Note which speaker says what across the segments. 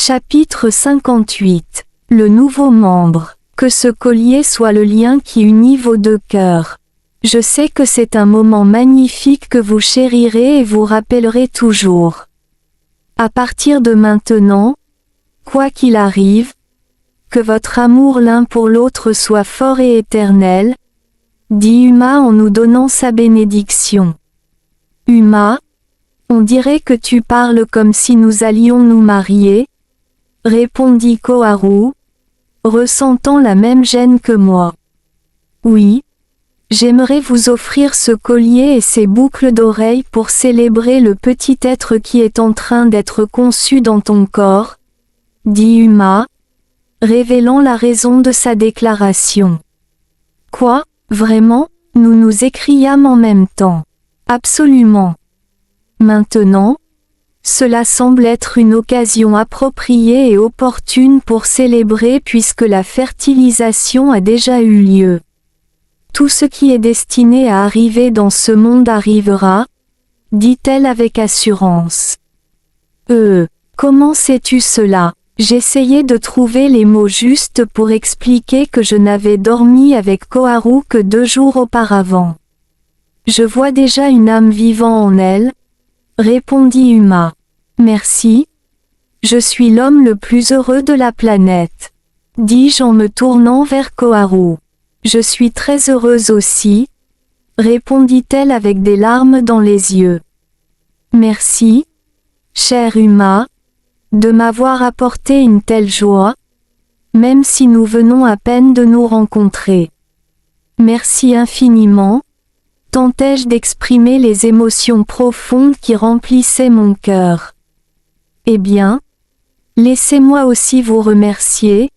Speaker 1: Chapitre 58. Le nouveau membre. Que ce collier soit le lien qui unit vos deux cœurs. Je sais que c'est un moment magnifique que vous chérirez et vous rappellerez toujours. À partir de maintenant, quoi qu'il arrive, que votre amour l'un pour l'autre soit fort et éternel, dit Uma en nous donnant sa bénédiction. Uma, on dirait que tu parles comme si nous allions nous marier, répondit Koharu, ressentant la même gêne que moi. Oui, j'aimerais vous offrir ce collier et ces boucles d'oreilles pour célébrer le petit être qui est en train d'être conçu dans ton corps, dit Uma, révélant la raison de sa déclaration. Quoi, vraiment? Nous nous écriâmes en même temps. Absolument. Maintenant, cela semble être une occasion appropriée et opportune pour célébrer puisque la fertilisation a déjà eu lieu. Tout ce qui est destiné à arriver dans ce monde arrivera, dit-elle avec assurance. Comment sais-tu cela? J'essayais de trouver les mots justes pour expliquer que je n'avais dormi avec Koharu que 2 jours auparavant. Je vois déjà une âme vivant en elle, répondit Uma. Merci. Je suis l'homme le plus heureux de la planète, dis-je en me tournant vers Koharu. Je suis très heureuse aussi, répondit-elle avec des larmes dans les yeux. Merci, chère Uma, de m'avoir apporté une telle joie, même si nous venons à peine de nous rencontrer. Merci infiniment, tentai-je d'exprimer les émotions profondes qui remplissaient mon cœur. Eh bien, laissez-moi aussi vous remercier,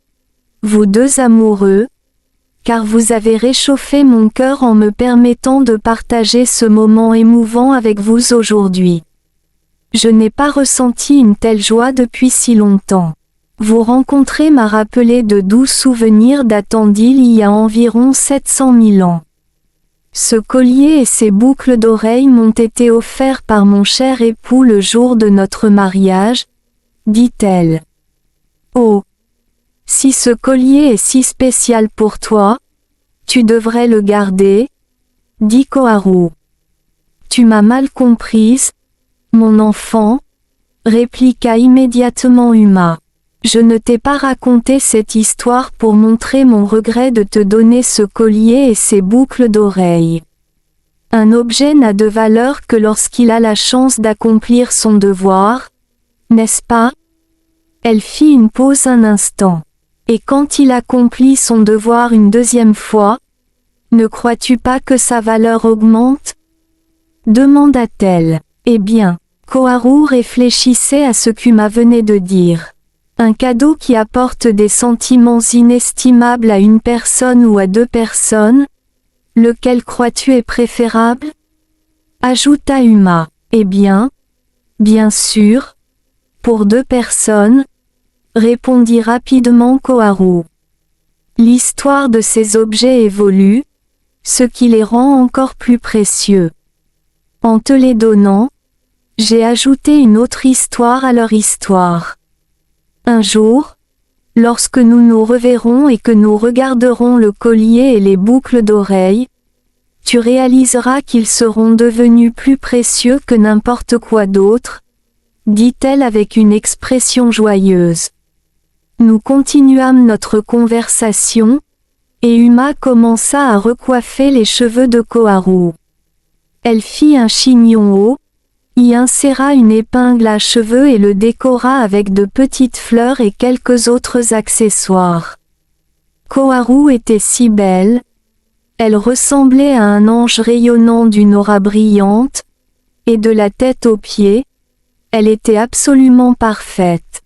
Speaker 1: vous deux amoureux, car vous avez réchauffé mon cœur en me permettant de partager ce moment émouvant avec vous aujourd'hui. Je n'ai pas ressenti une telle joie depuis si longtemps. Vous rencontrer m'a rappelé de doux souvenirs datant d'il y a environ 700 000 ans. Ce collier et ces boucles d'oreilles m'ont été offerts par mon cher époux le jour de notre mariage, dit-elle. Oh! Si ce collier est si spécial pour toi, tu devrais le garder, dit Koharu. Tu m'as mal comprise, mon enfant, répliqua immédiatement Uma. Je ne t'ai pas raconté cette histoire pour montrer mon regret de te donner ce collier et ces boucles d'oreilles. Un objet n'a de valeur que lorsqu'il a la chance d'accomplir son devoir, n'est-ce pas? Elle fit une pause un instant. Et quand il accomplit son devoir une 2e fois, ne crois-tu pas que sa valeur augmente? Demanda-t-elle. Eh bien, Koharu réfléchissait à ce qu'Uma venait de dire. Un cadeau qui apporte des sentiments inestimables à une personne ou à 2 personnes? Lequel crois-tu est préférable? Ajouta Uma. Eh bien sûr, pour 2 personnes, répondit rapidement Koharu. L'histoire de ces objets évolue, ce qui les rend encore plus précieux. En te les donnant, j'ai ajouté une autre histoire à leur histoire. Un jour, lorsque nous nous reverrons et que nous regarderons le collier et les boucles d'oreilles, tu réaliseras qu'ils seront devenus plus précieux que n'importe quoi d'autre, dit-elle avec une expression joyeuse. Nous continuâmes notre conversation, et Uma commença à recoiffer les cheveux de Koharu. Elle fit un chignon haut, y inséra une épingle à cheveux et le décora avec de petites fleurs et quelques autres accessoires. Koharu était si belle. Elle ressemblait à un ange rayonnant d'une aura brillante, et de la tête aux pieds, elle était absolument parfaite.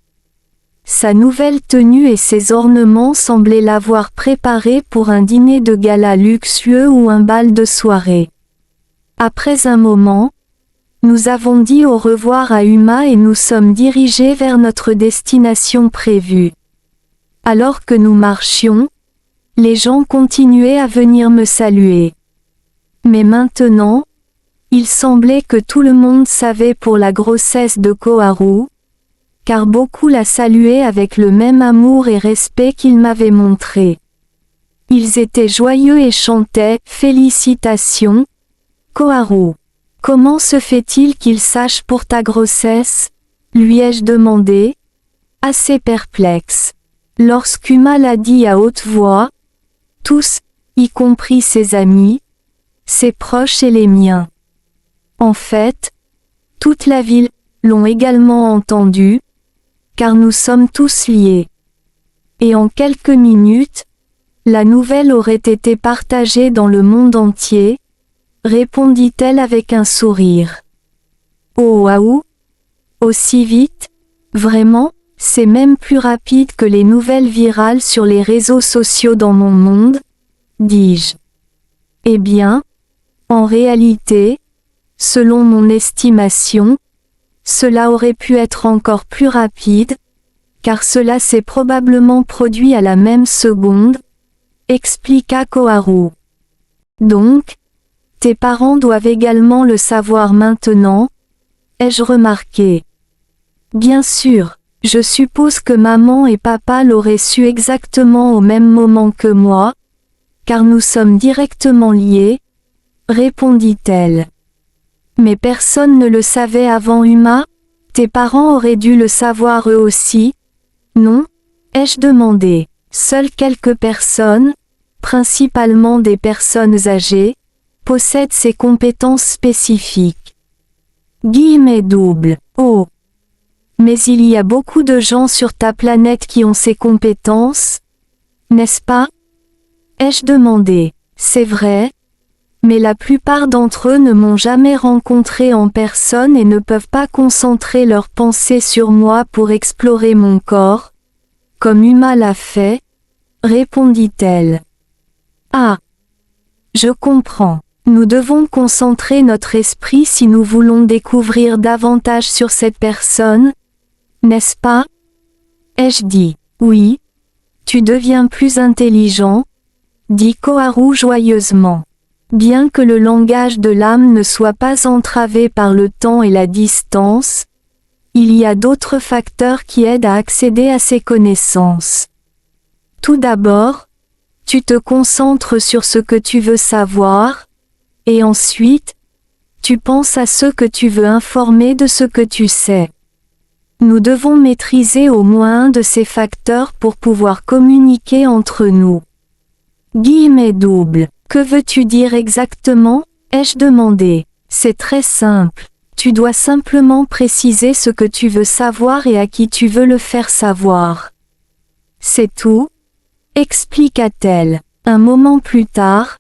Speaker 1: Sa nouvelle tenue et ses ornements semblaient l'avoir préparée pour un dîner de gala luxueux ou un bal de soirée. Après un moment, nous avons dit au revoir à Uma et nous sommes dirigés vers notre destination prévue. Alors que nous marchions, les gens continuaient à venir me saluer. Mais maintenant, il semblait que tout le monde savait pour la grossesse de Koharu, car beaucoup la saluaient avec le même amour et respect qu'ils m'avaient montré. Ils étaient joyeux et chantaient « Félicitations, Koharu. Comment se fait-il qu'ils sachent pour ta grossesse ?» lui ai-je demandé, assez perplexe. Lorsqu'Uma l'a dit à haute voix, tous, y compris ses amis, ses proches et les miens. En fait, toute la ville l'ont également entendu, car nous sommes tous liés. Et en quelques minutes, la nouvelle aurait été partagée dans le monde entier, répondit-elle avec un sourire. Oh waouh! Aussi vite? Vraiment, c'est même plus rapide que les nouvelles virales sur les réseaux sociaux dans mon monde, dis-je. Eh bien, en réalité, selon mon estimation, cela aurait pu être encore plus rapide, car cela s'est probablement produit à la même seconde, expliqua Koharu. Donc, tes parents doivent également le savoir maintenant, ai-je remarqué. Bien sûr, je suppose que maman et papa l'auraient su exactement au même moment que moi, car nous sommes directement liés, répondit-elle. Mais personne ne le savait avant Uma? Tes parents auraient dû le savoir eux aussi, non? Ai-je demandé. Seules quelques personnes, principalement des personnes âgées, possèdent ces compétences spécifiques. Guillemets doubles. Oh! Mais il y a beaucoup de gens sur ta planète qui ont ces compétences, n'est-ce pas? Ai-je demandé. C'est vrai, mais la plupart d'entre eux ne m'ont jamais rencontré en personne et ne peuvent pas concentrer leurs pensées sur moi pour explorer mon corps, comme Uma l'a fait, répondit-elle. Ah! Je comprends. Nous devons concentrer notre esprit si nous voulons découvrir davantage sur cette personne, n'est-ce pas? Ai-je dit. Oui. Tu deviens plus intelligent, dit Koharu joyeusement. Bien que le langage de l'âme ne soit pas entravé par le temps et la distance, il y a d'autres facteurs qui aident à accéder à ces connaissances. Tout d'abord, tu te concentres sur ce que tu veux savoir, et ensuite, tu penses à ceux que tu veux informer de ce que tu sais. Nous devons maîtriser au moins un de ces facteurs pour pouvoir communiquer entre nous. Guillemets doubles. Que veux-tu dire exactement? Ai-je demandé. C'est très simple. Tu dois simplement préciser ce que tu veux savoir et à qui tu veux le faire savoir. C'est tout? Expliqua-t-elle. Un moment plus tard,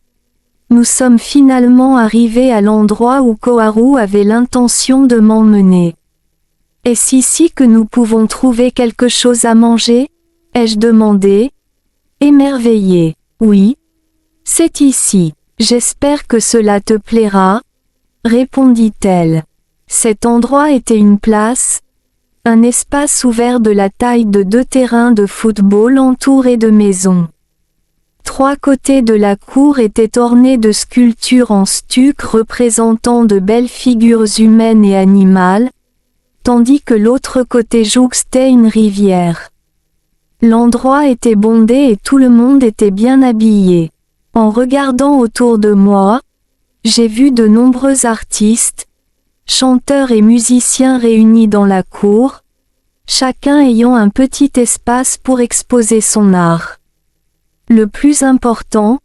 Speaker 1: nous sommes finalement arrivés à l'endroit où Koharu avait l'intention de m'emmener. Est-ce ici que nous pouvons trouver quelque chose à manger? Ai-je demandé, émerveillé. Oui. C'est ici. J'espère que cela te plaira, répondit-elle. Cet endroit était une place, un espace ouvert de la taille de 2 terrains de football entourés de maisons. 3 côtés de la cour étaient ornés de sculptures en stuc représentant de belles figures humaines et animales, tandis que l'autre côté jouxtait une rivière. L'endroit était bondé et tout le monde était bien habillé. En regardant autour de moi, j'ai vu de nombreux artistes, chanteurs et musiciens réunis dans la cour, chacun ayant un petit espace pour exposer son art. Le plus important,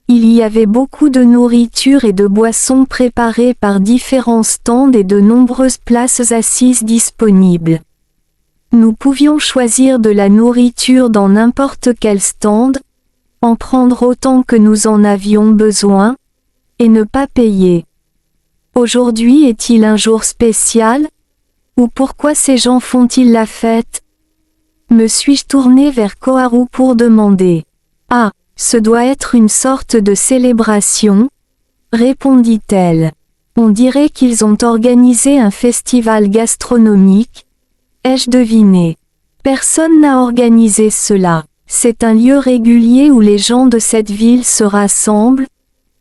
Speaker 1: il y avait beaucoup de nourriture et de boissons préparées par différents stands et de nombreuses places assises disponibles. Nous pouvions choisir de la nourriture dans n'importe quel stand, en prendre autant que nous en avions besoin, et ne pas payer. Aujourd'hui est-il un jour spécial? Ou pourquoi ces gens font-ils la fête? Me suis-je tourné vers Koharu pour demander. Ah, ce doit être une sorte de célébration, répondit-elle. On dirait qu'ils ont organisé un festival gastronomique, ai-je deviné. Personne n'a organisé cela. C'est un lieu régulier où les gens de cette ville se rassemblent,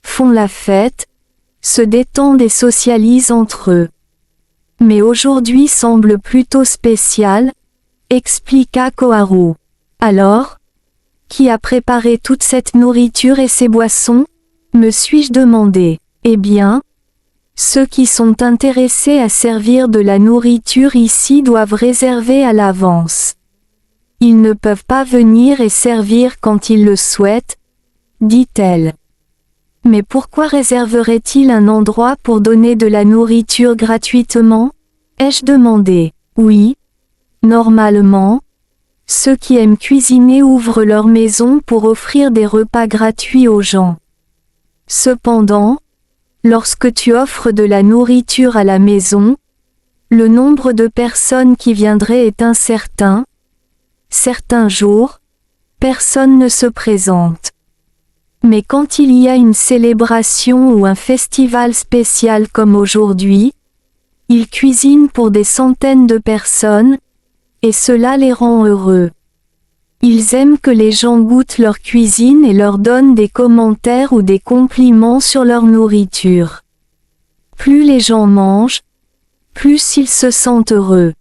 Speaker 1: font la fête, se détendent et socialisent entre eux. Mais aujourd'hui semble plutôt spécial, expliqua Koharu. Alors, qui a préparé toute cette nourriture et ces boissons? Me suis-je demandé. Eh bien, ceux qui sont intéressés à servir de la nourriture ici doivent réserver à l'avance. Ils ne peuvent pas venir et servir quand ils le souhaitent, dit-elle. Mais pourquoi réserverait-il un endroit pour donner de la nourriture gratuitement? Ai-je demandé. Oui. Normalement, ceux qui aiment cuisiner ouvrent leur maison pour offrir des repas gratuits aux gens. Cependant, lorsque tu offres de la nourriture à la maison, le nombre de personnes qui viendraient est incertain. Certains jours, personne ne se présente. Mais quand il y a une célébration ou un festival spécial comme aujourd'hui, ils cuisinent pour des centaines de personnes, et cela les rend heureux. Ils aiment que les gens goûtent leur cuisine et leur donnent des commentaires ou des compliments sur leur nourriture. Plus les gens mangent, plus ils se sentent heureux.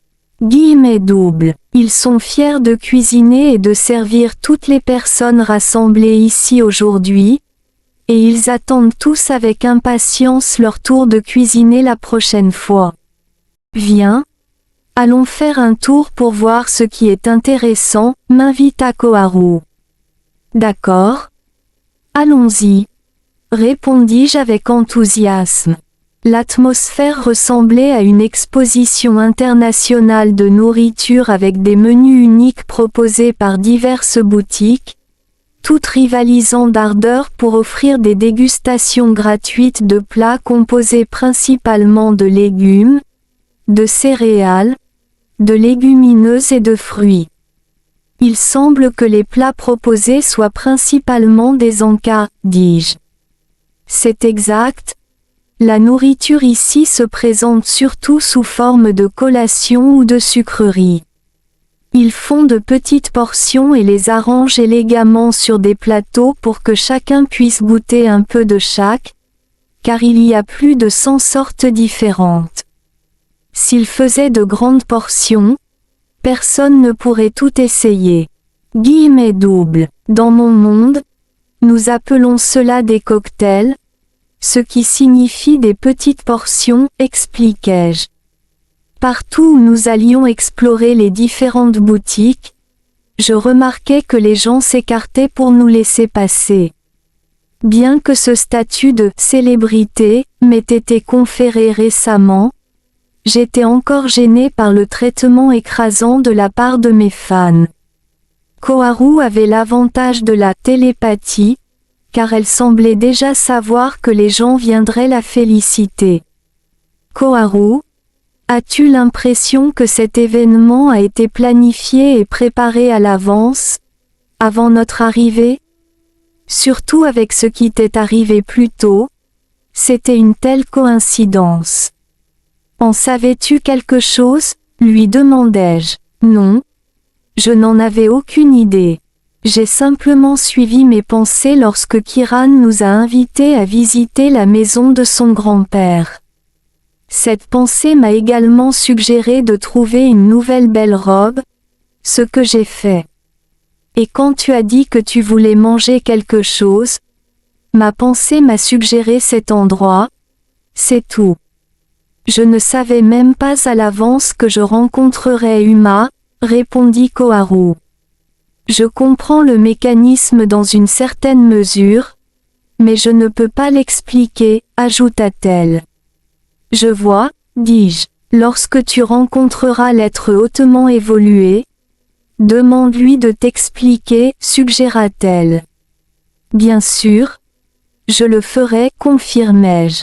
Speaker 1: Guillemets doubles. Ils sont fiers de cuisiner et de servir toutes les personnes rassemblées ici aujourd'hui, et ils attendent tous avec impatience leur tour de cuisiner la prochaine fois. Viens, allons faire un tour pour voir ce qui est intéressant, m'invita Koharu. D'accord. Allons-y, répondis-je avec enthousiasme. L'atmosphère ressemblait à une exposition internationale de nourriture avec des menus uniques proposés par diverses boutiques, toutes rivalisant d'ardeur pour offrir des dégustations gratuites de plats composés principalement de légumes, de céréales, de légumineuses et de fruits. Il semble que les plats proposés soient principalement des encas, dis-je. C'est exact. La nourriture ici se présente surtout sous forme de collation ou de sucreries. Ils font de petites portions et les arrangent élégamment sur des plateaux pour que chacun puisse goûter un peu de chaque, car il y a plus de 100 sortes différentes. S'ils faisaient de grandes portions, personne ne pourrait tout essayer. Guillemets doubles. Dans mon monde, nous appelons cela des cocktails, ce qui signifie des petites portions, expliquai-je. Partout où nous allions explorer les différentes boutiques, je remarquais que les gens s'écartaient pour nous laisser passer. Bien que ce statut de « célébrité » m'ait été conféré récemment, j'étais encore gêné par le traitement écrasant de la part de mes fans. Koharu avait l'avantage de la télépathie, car elle semblait déjà savoir que les gens viendraient la féliciter. Koharu, as-tu l'impression que cet événement a été planifié et préparé à l'avance, avant notre arrivée? Surtout avec ce qui t'est arrivé plus tôt, c'était une telle coïncidence. En savais-tu quelque chose? Lui demandai-je. Non. Je n'en avais aucune idée. J'ai simplement suivi mes pensées lorsque Kiran nous a invités à visiter la maison de son grand-père. Cette pensée m'a également suggéré de trouver une nouvelle belle robe, ce que j'ai fait. Et quand tu as dit que tu voulais manger quelque chose, ma pensée m'a suggéré cet endroit, c'est tout. Je ne savais même pas à l'avance que je rencontrerais Uma, répondit Koharu. Je comprends le mécanisme dans une certaine mesure, mais je ne peux pas l'expliquer, ajouta-t-elle. Je vois, dis-je, lorsque tu rencontreras l'être hautement évolué, demande-lui de t'expliquer, suggéra-t-elle. Bien sûr, je le ferai, confirmai-je.